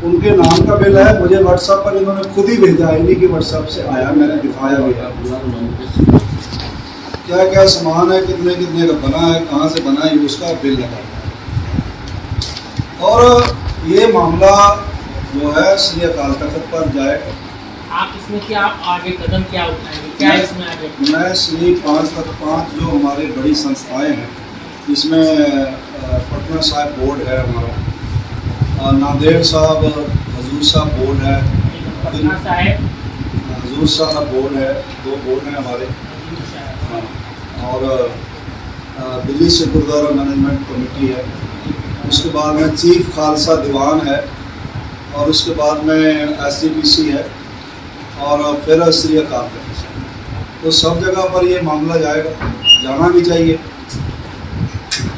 उनके नाम का बिल है, मुझे व्हाट्सएप पर इन्होंने खुद ही भेजा है, इन्हीं की व्हाट्सएप से आया, मैंने दिखाया भी है क्या क्या सामान है, कितने कितने का बना है, कहाँ से बना है, उसका बिल लगा है। और ये मामला जो है श्री अकाल तख्त पर जाएगा। आप इसमें क्या आप आगे कदम क्या उठाएंगे, क्या इसमें आगे? मैं श्री 5 तक 5 जो हमारी बड़ी संस्थाएं हैं, इसमें पटना साहिब बोर्ड है हमारा, नांदेड़ साहब हजूर साहब बोर्ड है, पटना साहिब हजूर साहब बोर्ड है, 2 बोर्ड हैं हमारे। हाँ, और दिल्ली से गुरुद्वारा मैनेजमेंट कमेटी है, उसके बाद में चीफ खालसा दीवान है, और उसके बाद में SCPC है, और फिर श्री अकाल तख्त। तो सब जगह पर ये मामला जाएगा, जाना भी चाहिए।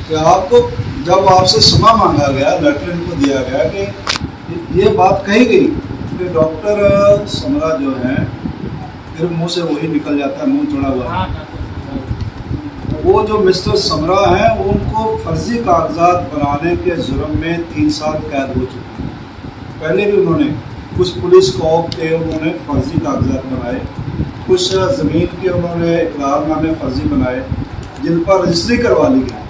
कि आपको जब आपसे क्षमा मांगा गया, लेटर इनको दिया गया कि ये बात कही गई कि डॉक्टर समरा जो है, फिर मुंह से वही निकल जाता है, मुंह चढ़ा हुआ है। वो जो मिस्टर समरा हैं, उनको फर्जी कागजात बनाने के जुर्म में 3 साल कैद हो चुके हैं। पहले भी उन्होंने कुछ पुलिस कॉप के उन्होंने फर्जी कागजात बनाए, कुछ ज़मीन के उन्होंने इकरारनामे फर्जी बनाए, जिन पर रजिस्ट्री करवा ली गई।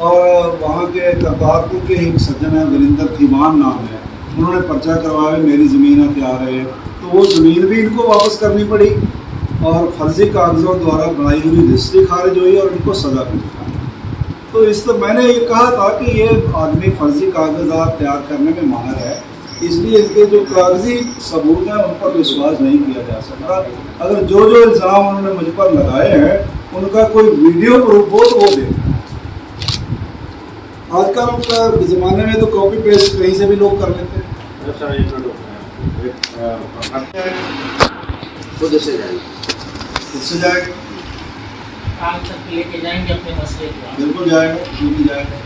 और वहाँ के करतारपुर के एक सज्जन है, वीरेंद्र थीमान नाम है, उन्होंने पर्चा करवाया मेरी ज़मीन है तैयार है, तो वो ज़मीन भी इनको वापस करनी पड़ी, और फर्जी कागज़ों द्वारा बनाई हुई रजिस्ट्री खारिज हुई और इनको सज़ा भी दी। तो इस तो मैंने ये कहा था कि ये आदमी फर्जी कागजात तैयार करने में माहिर है, इसलिए इसके जो कागजी सबूत हैं उन पर विश्वास नहीं किया जा सकता। अगर जो जो इल्ज़ाम उन्होंने मुझ पर लगाए हैं उनका कोई वीडियो प्रूफ हो तो वो दे। आजकल का ज़माने में तो कॉपी पेस्ट कहीं से भी लोग कर लेते हैं। खुद से जाएगी, खुद से जाएगा, काल तक लेके जाएंगे अपने मसले को। बिल्कुल जाएगा, क्यों नहीं जाएगा।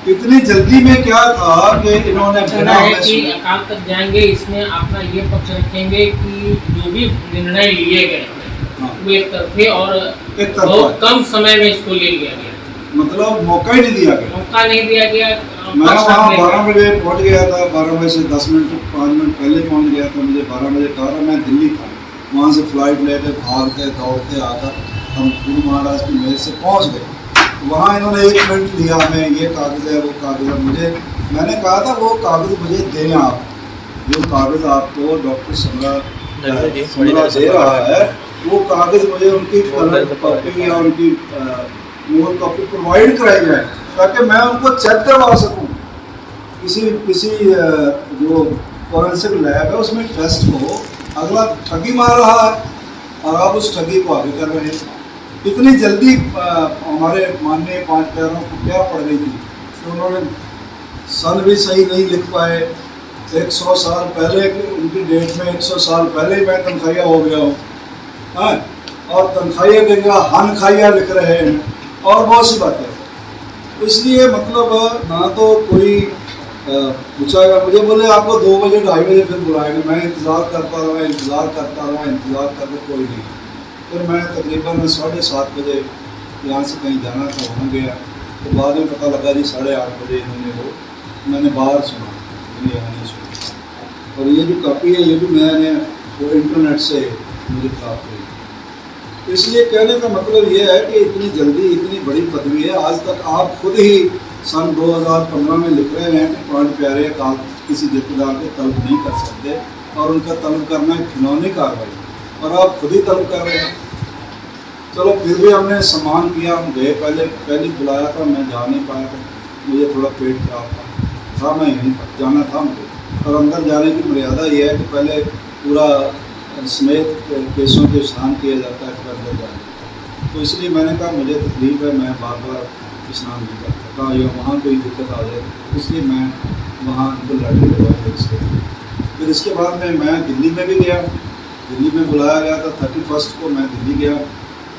इतनी जल्दी में क्या था कि इन्होंने कहना है कि अकाल तक जाएंगे, इसमें अपना ये पक्ष रखेंगे कि जो भी निर्णय लिए गए वो एक तरफे और बहुत कम समय में इसको ले लिया गया, मतलब मौका ही नहीं दिया गया। मौका नहीं दिया गया। मैं वहाँ 12 बजे पहुँच गया था, 12 बजे से 10 मिनट 5 मिनट पहले पहुँच गया था। मुझे 12 बजे कहा था, मैं दिल्ली था, वहाँ से फ्लाइट लेकर भागते दौड़ते आकर हम गुरु महाराज की मेल से पहुँच गए। वहाँ इन्होंने 1 मिनट लिया, मैं ये कागज़ है वो कागज़ है, मैंने कहा था वो कागज़ मुझे दें आप, जो कागज़ आपको डॉक्टर समरा दे रहा है वो कागज़ मुझे उनकी कलर कॉपी या उनकी मोहर कॉपी प्रोवाइड कराई जाए, ताकि मैं उनको चेक करवा सकूँ। किसी जो फॉरेंसिक लैब है उसमें टेस्ट हो, अगला ठगी मार रहा है और आप उस ठगी को आगे कर रहे हैं। इतनी जल्दी हमारे माननीय 5 पैरों को क्या पड़ गई थी तो उन्होंने सन भी सही नहीं लिख पाए। 100 साल पहले उनकी डेट में 100 साल पहले ही मैं तनख्वाहिया हो गया हूँ, हाँ, और तनख्वाहिया के जगह हन खाइया लिख रहे हैं और बहुत सी बातें। तो इसलिए मतलब ना तो कोई पूछाएगा, मुझे बोले आपको 2 बजे 2:30 बजे फिर बुलाएंगे। मैं इंतज़ार करता रहा, कोई नहीं। फिर मैं तकरीबन 7:30 बजे यहाँ से कहीं जाना था, वहाँ गया तो बाद में पता लगा जी 8:30 बजे इन्होंने वो मैंने बाहर सुना, मैंने यहाँ नहीं सुना। और ये जो कापी है ये भी मैंने वो इंटरनेट से मुझे प्राप्त हुई। तो इसलिए कहने का मतलब ये है कि इतनी जल्दी इतनी बड़ी पदवी है, आज तक आप खुद ही सन 2015 में लिख रहे हैं कि 5 प्यारे अकाल किसी जथेदार को तलब नहीं कर सकते और उनका तलब करना एक घिनौनी कार्रवाई, और आप खुद ही तलब कर रहे हैं। चलो फिर भी हमने सम्मान किया, हम गए। पहले बुलाया था, मैं जा नहीं पाया था, मुझे थोड़ा पेट खराब था, मैं यहीं जाना था मुझे। और अंदर जाने की मर्यादा ये है कि पहले पूरा समेत केसों के स्नान किया जाता है फिर अंदर जाने। तो इसलिए मैंने कहा मुझे तकलीफ है, मैं बार बार स्नान नहीं कर सकता या वहाँ कोई दिक्कत आ जाए, इसलिए मैं वहाँ उनको लैटरिन लगवा इसके। फिर इसके बाद में मैं दिल्ली में भी गया, दिल्ली में बुलाया गया था 31 को, मैं दिल्ली गया।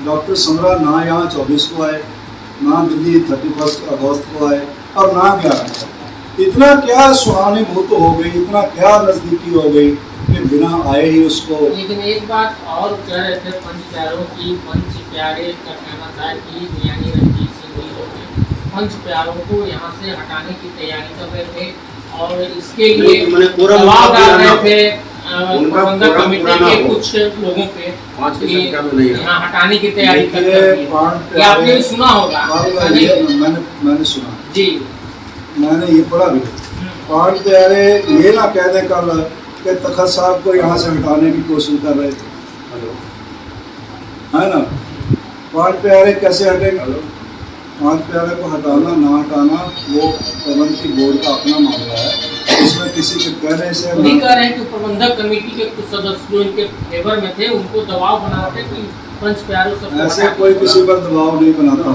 डॉक्टर समरा ना यहाँ 24 को आए, ना दिल्ली 31 अगस्त को आए, और ना 11 को। इतना क्या सहानुभूति हो गई, इतना क्या नज़दीकी हो गई कि बिना आए ही उसको। लेकिन एक बात और कह रहे थे पंच प्यारों की, पंच प्यारे का कहना था कि ज्ञानी रणजीत सिंह जी लोग पंच प्यारों को यहाँ से हटाने की तैयारी कर रहे थे। और इसके लिए मैंने पूरा दबाव डाल रहे पुराना- थे उनका प्रबंधक पूरा कमेटी पुराना के हो। कुछ लोगों पे पाँच की कि संख्या में नहीं है। यहाँ हटाने की तैयारी कर देखिए, रही है। पांच ये आपने भी प्यारे- सुना होगा ऐसा बात नहीं? ये मैंने सुना, जी मैंने ये पढ़ा भी। पांच प्यारे ये ना कह दें कल कि तखत साहब को यहाँ से हटाने की कोशिश कर रहे थे, है ना। पांच प्यारे कैसे हटेंगे? पांच प्यारे को हटाना ना हटाना वो प्रबंध की बोर्ड का अपना मामला है, इसमें किसी के कहने से वही कह रहे हैं कि प्रबंधक कमेटी के कुछ सदस्य जो इनके फेवर में थे उनको दबाव बना रहे थे कि पंच प्यारों से ऐसे कोई किसी पर दबाव नहीं बनाता।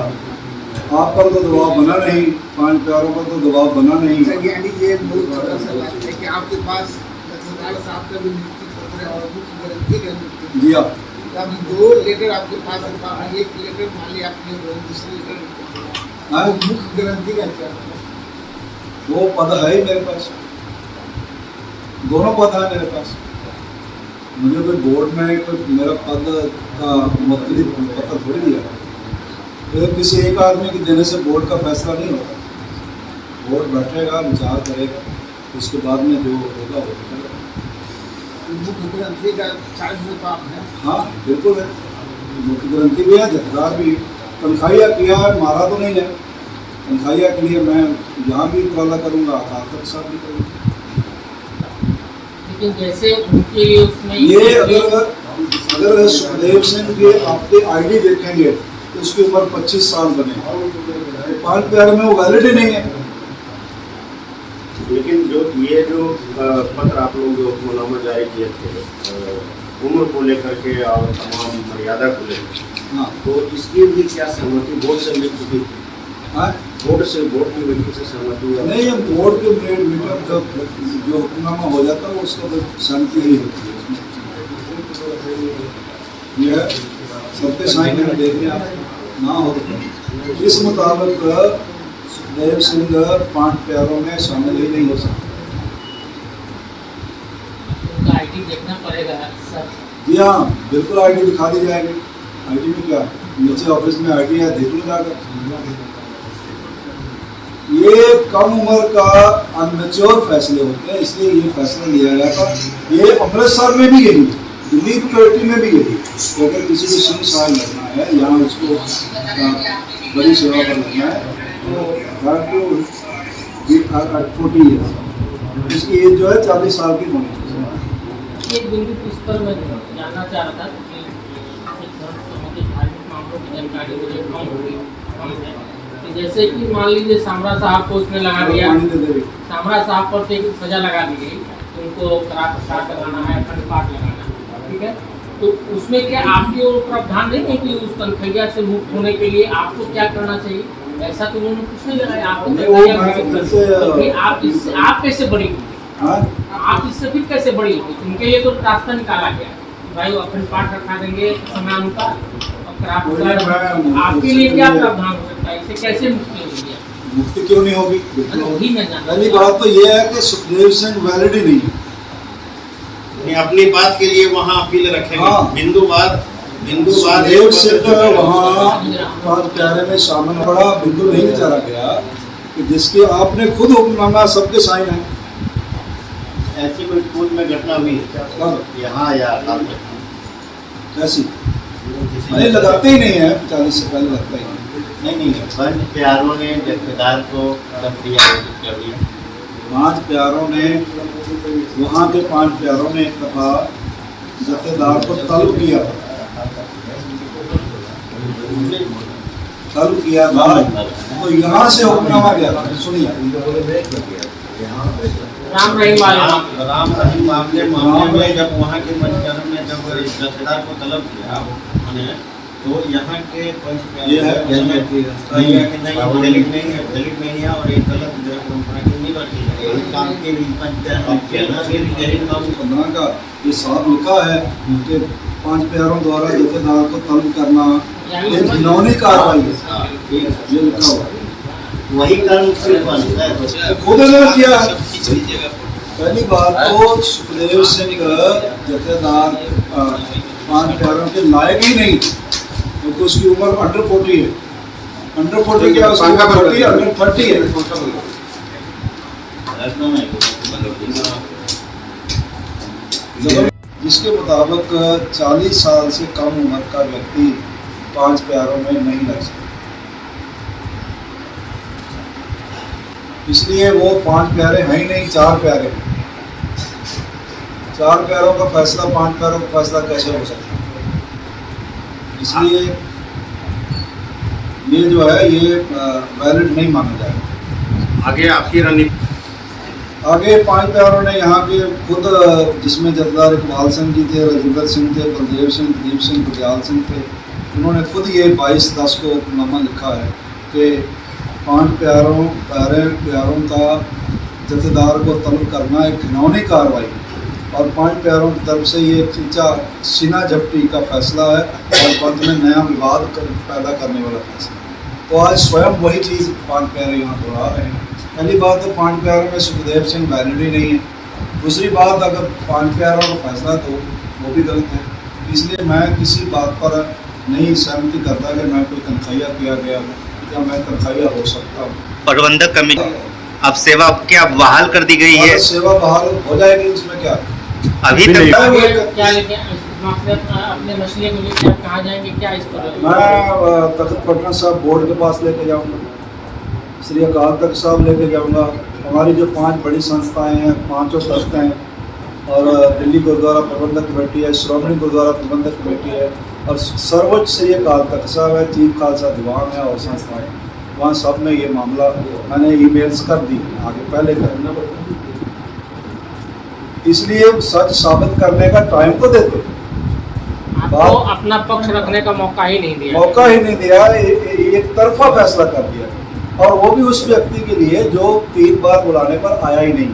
आप पर तो दबाव बना नहीं, पांच प्यारों पर तो दबाव बना नहीं। यानी ये बहुत छोटा सा बात है कि आपके पास जथेदार साहब का भी नियुक्ति पत्र और मुख्य गारंटी का नियुक्ति जी हाँ, अभी दो लेटर आपके पास है, तो एक लेटर मान लिया आपने और दूसरा लेटर हाँ? मुख्य गारंटी का क्या है? वो पद है ही मेरे पास, दोनों पद है मेरे पास। मुझे कोई बोर्ड में कोई मेरा पद का मुख्तलिफ पत्र थोड़ी दिया, तो किसी एक आदमी के देने से बोर्ड का फैसला नहीं होगा। बोर्ड बैठेगा, विचार करेगा, उसके बाद में जो होगा वो होगा। मुख्य गारंटी का चार्ज में तो आप हैं। हाँ बिल्कुल है, मुख्य ग्रंथी भी है, जथेदार भी। तनख्वाहिया किया है, मारा तो नहीं है। तनख्वाहिया के लिए मैं यहाँ भी वाला करूँगा, तक साहब भी करूँगा। लेकिन जैसे उनके लिए उसमें ये अगर सुखदेव सिंह के आपके आईडी देखेंगे तो उसकी उम्र 25 साल बने, तो पांच प्यारे में वो वैलिड ही नहीं है। लेकिन जो पत्र आप लोग जो हुक्मनामा जारी किए थे उम्र को लेकर के और तमाम मर्यादा को लेकर, हाँ तो इसकी भी क्या सहमति बोर्ड से मिल चुकी थी? हाँ बोर्ड की मीटिंग से सहमति हुआ? नहीं, हम बोर्ड के मीटिंग जो हुक्मनामा हो जाता है वो उसका तो सहमति ही होती है उसमें। यह सबके साइन में देख रहे आप ना हो तो इस मुताबिक सुखदेव सिंह पांच प्यारों में शामिल ही नहीं हो सकता। उनका आईडी देखना पड़ेगा सर। जी हाँ बिल्कुल, आईडी दिखा दी जाएगी। आईडी में क्या, नीचे ऑफिस में आईडी है, देख लो जाकर। ये कम उम्र का अनमेच्योर फैसले होते हैं, इसलिए ये फैसला लिया गया था। ये अमृतसर में भी यही, दिल्ली कमेटी में भी यही, तो अगर किसी को सिंह साल लगना है, यहाँ उसको बड़ी सेवा पर लगना है, तो 40 ईयर्स, इसकी एज जो है 40 साल की होनी चाहिए। एक बिंदु इस पर मैं जानना चाह रहा था कि सिख धर्म संबंधित धार्मिक मामलों की जानकारी मुझे कम होगी, कम है कि जैसे कि मान लीजिए सामरा साहब को उसने लगा दिया, सामरा साहब पर तो एक सजा लगा दी गई, उनको करा प्रसाद लगाना है, अखंड पाठ लगाना है, ठीक है। तो उसमें क्या आपके और प्रावधान नहीं है कि उस तनख्वाहिया से मुक्त होने के लिए आपको क्या करना चाहिए? ऐसा तो उन्होंने कुछ नहीं लगाया आपको। आप कैसे बड़ी होगी? आप इससे फिर कैसे बड़ी होगी? उनके लिए तो रास्ता निकाला गया भाई, वो अखंड पाठ रखा देंगे समयानुसार और आपके लिए क्या प्रावधान हो सकता है? इससे कैसे मुक्ति होगी? मुक्ति क्यों नहीं होगी? वही मैं जानना पहली बात तो ये है कि सुखदेव सिंह वैलिड ही नहीं है। अपनी बात के लिए वहाँ अपील रखेंगे। हाँ। बिंदुवाद सुखदेव सिंह वहाँ पांच प्यारे में शामिल पड़ा, बिंदु नहीं विचारा गया कि जिसके आपने खुद हुक्मनामा सबके साइन है। ऐसी कोई पूर्व में घटना हुई कब? यहाँ या ऐसी नहीं लगाते ही नहीं है, 40 से पहले लगता ही नहीं। नहीं पंच प्यारों ने जथेदार को कर दिया। पांच प्यारों ने, वहाँ के पांच प्यारों ने एक दफा जथेदार को तलब किया था, तो यहाँ से हुक्मनामा गया था। सुनिए, राम रहीम मामले में जब वहाँ के पंचप्यारों ने जब जथेदार को तलब किया उन्होंने, तो यहाँ के पंचप्यारे दलित नहीं है और एक गलत परंपरा की नहीं बैठी काम के का ये साफ लिखा है कि पांच प्यारों द्वारा जथेदार को तलब करना ये घिनौनी कार्रवाई है, ये लिखा हुआ है। वही कर्म खुद ने किया है। पहली बात तो सुखदेव सिंह जथेदार पांच प्यारों के लायक ही नहीं, क्योंकि तो उसकी उम्र अंडर 40 है। अंडर 40 क्या, अंडर 30 है। फैसलों में मतलब जिसके मुताबिक 40 साल से कम उम्र का व्यक्ति 5 प्यारों में नहीं लग सकता, इसलिए वो 5 प्यारे हैं ही नहीं, 4 प्यारे हैं। 4 प्यारों का फैसला 5 प्यारों का फैसला कैसे हो सकता है? इसलिए ये जो है ये वैलिड नहीं माना जाएगा। आगे आपकी रणनीति आगे 5 प्यारों ने यहाँ के खुद, जिसमें जथेदार इकबाल सिंह जी थे, राजिंदर सिंह थे, बलदेव सिंह, दीप सिंह, गुरदयाल सिंह थे, उन्होंने खुद ये 22/10 को नामा लिखा है कि 5 प्यारों का जथेदार को तलब करना एक घिनौनी कार्रवाई है और 5 प्यारों की तरफ से ये सीना झपटी का फैसला है और पंथ में नया विवाद पैदा करने वाला फैसला है। तो आज स्वयं वही चीज़ 5 प्यारे यहाँ दोहरा रहे हैं। पहली बात तो 5 प्यारों में सुखदेव सिंह वैलिड ही नहीं है। दूसरी बात, अगर 5 प्यारों का फैसला तो वो भी गलत है। इसलिए मैं किसी बात पर नहीं सहमति करता कि मैं कोई तनख्वाहिया किया गया हूँ या मैं तनख्वाहिया हो सकता हूँ। प्रबंधक कमेटी अब सेवा क्या बहाल कर दी गई है? सेवा बहाल हो जाएगी, उसमें क्या अभी तक क्या लेके अपने मसले को लेकर आप कहाँ जाएंगे, क्या इस पर? मैं तख्त पटना साहब बोर्ड के पास लेके जाऊँगा, श्री अकाल तख्त साहब लेके जाऊँगा। हमारी जो 5 बड़ी संस्थाएं हैं, 5 तख्त हैं और दिल्ली गुरुद्वारा प्रबंधक कमेटी है, श्रोमणी गुरुद्वारा प्रबंधक कमेटी है और सर्वोच्च श्री अकाल तख्त साहब है, चीफ खालसा दीवान है और संस्थाएं, वहाँ सब में ये मामला मैंने ईमेल्स कर दी, आगे पहले करना। इसलिए सच साबित करने का टाइम तो देते, आपको अपना पक्ष रखने का मौका ही नहीं दिया, एक तरफा फैसला कर दिया और वो भी उस व्यक्ति के लिए जो 3 बार बुलाने पर आया ही नहीं।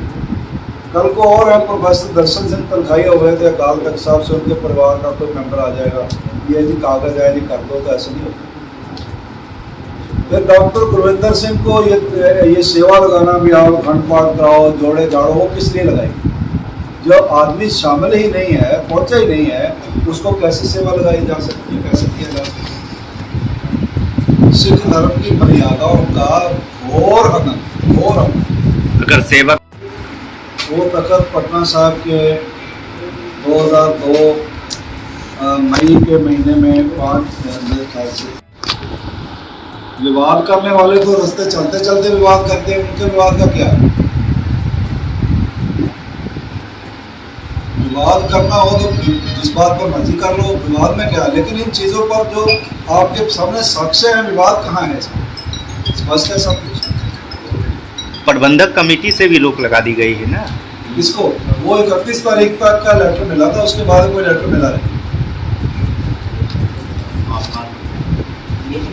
कल को और है प्रोफेसर दर्शन सिंह तनख्वाहिया हुए थे अकाल तख्त साहब से, उनके परिवार का कोई मेंबर आ जाएगा, ये जी कागज है जी कर दो, तो ऐसे नहीं होता। फिर डॉक्टर गुरविंदर सिंह को ये सेवा लगाना भी, आओ खंड पाठ कराओ, जोड़े झाड़ो, वो किस लिए लगाई? जो आदमी शामिल ही नहीं है, पहुंचा ही नहीं है, उसको कैसे सेवा लगाई जा सकती है, कैसे किया जा सकता है? सिख धर्म की मर्यादाओं का घोर हनन। अगर सेवा वो तख्त पटना साहब के 2002 मई के महीने में 5 मेरे ख्याल से विवाद करने वाले तो रास्ते चलते चलते विवाद करते हैं, उनके विवाद का क्या है? विवाद करना हो तो जिस बात पर मर्जी कर लो, विवाद में क्या है? लेकिन इन चीज़ों पर जो आपके सामने साक्ष्य है, विवाद कहाँ है? स्पष्ट है सब कुछ। प्रबंधक कमेटी से भी रोक लगा दी गई है ना? किसको? वो 31 तारीख तक का लेटर मिला था, उसके बाद कोई लेटर मिला नहीं।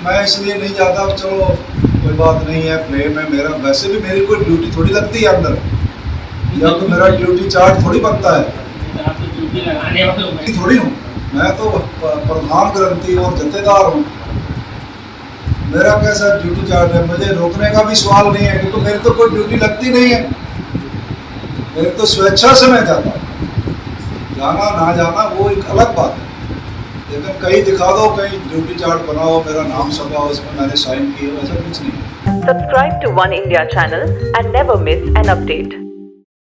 मैं इसलिए नहीं जाता, चलो कोई बात नहीं है, प्लेन है मेरा, वैसे भी मेरी कोई ड्यूटी थोड़ी लगती है अंदर, या तो मेरा ड्यूटी चार्ट थोड़ी बनता है, थोड़ी हूँ मैं तो प्रधान ग्रंथी और जथेदार हूँ। मेरा कैसा ड्यूटी चार्ट है? मुझे रोकने का भी सवाल नहीं है, क्योंकि मेरी तो कोई ड्यूटी लगती नहीं है, मेरी तो स्वेच्छा से मैं जाता हूँ। जाना ना जाना वो एक अलग बात है, लेकिन कहीं दिखा दो, कहीं ड्यूटी चार्ट बनाओ, मेरा नाम छपा हो, उसमें मैंने साइन किए, वैसा कुछ नहीं। Subscribe to One India channel and never miss an update.